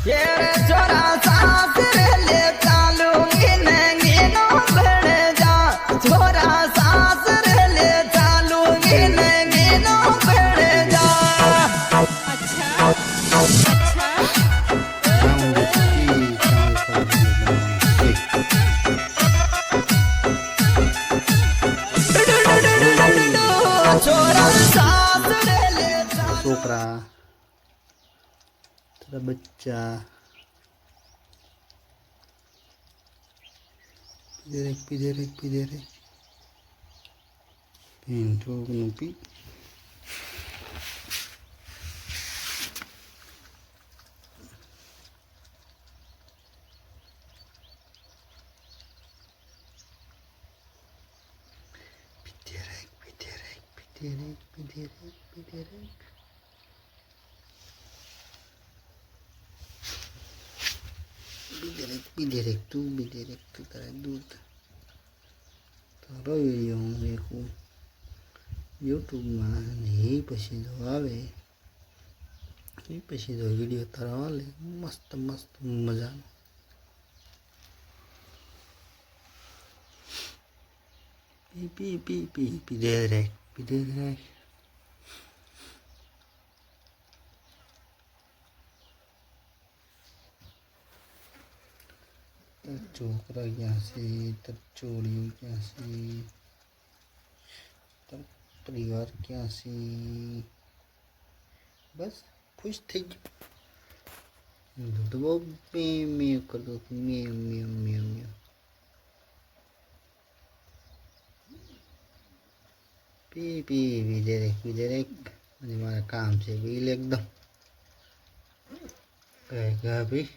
ये छोरा सासरे ले चालू गिने गिनो बढ़ जा छोरा सासरे ले चालू गिने गिनो बढ़ जा अच्छा छोरा सासरे ले छोकरा तेरा बच्चा पी दे रे Pintu P Bidirek tu tarik दूध તારો વિડીયો હું દેખું યુટ્યુબમાં ને એ પછી જો આવે એ પછી જો વિડીયો તારો હાલે મસ્ત મસ્ત મજાનો પી દે રે छोकरा क्या से तर चोरी क्या से तर परिवार क्या से बस खुश थे तो वो मैं कर दो मैं पी दे रे मुझे हमारा काम से बिल एकदम कहेगा भाई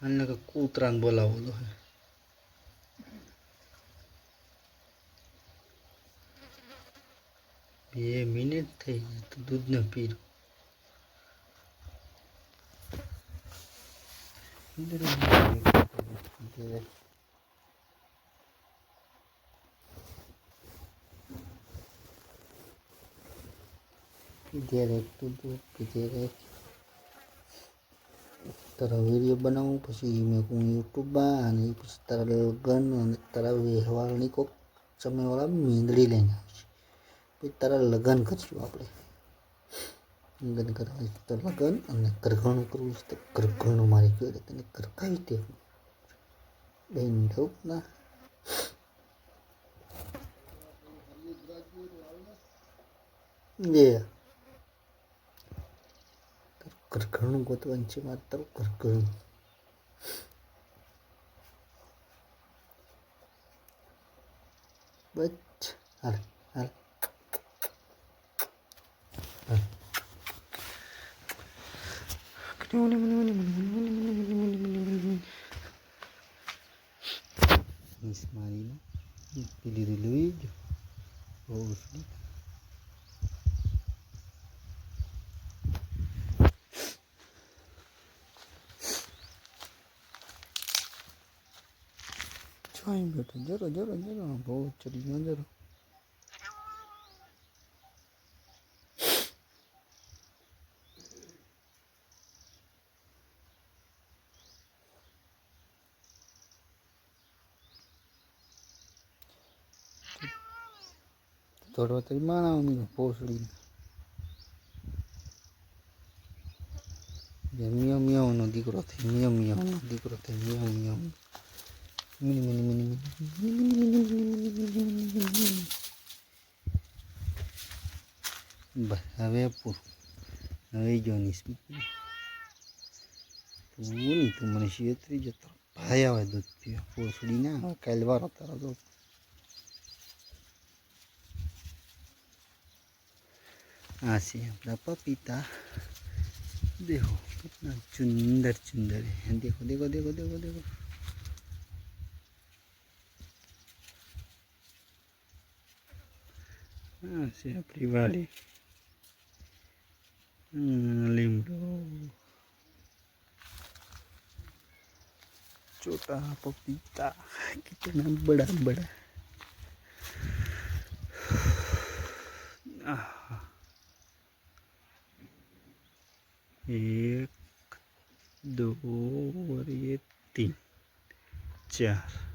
अन्ना का कूतरान बोलावो तो है 2 મિનિટ થઈ તો દૂધ ન પીરું તારા વિડીયો બનાવું પછી મેં હું યુટ્યુબમાં અને પછી તારા લગ્ન અને તારા વ્યવહારની કોઈક સમયવાળા મીંદડી લઈને આવશે પછી તારા લગ્ન કરશું આપણે લગ્ન કરવા તો લગ્ન અને ઘરઘણું કરવું છે તો ઘરઘણું મારી કહે તને ઘરકાવી દેવું બેન ઢોક ના બે ઘરઘણું ગોતવાનું છે મારે તારું ઘરઘણું બસ હાલ મારીને પીલી લઈ જો બહુ छाई बैठो जरो बहुत चली ना जरो थोड़ा तो माना मैं पोसड़ी मियाँ मियाँ नो दीकरो थे मियाँ नो दीकरो थे मियाँ હવે હવે જોનીશ તું નહીં તું મને શેતરી જતો ભાઈ આવે દૂધ પીવા પોસડી ના આવે કાલ વારો તારો તો આ છે આપણા પપીતા देखो कितना सुंदर है देखो हाँ से अपनी वाली लीमड़ो छोटा पपीता कितना बड़ा 1 2 और ये 3 4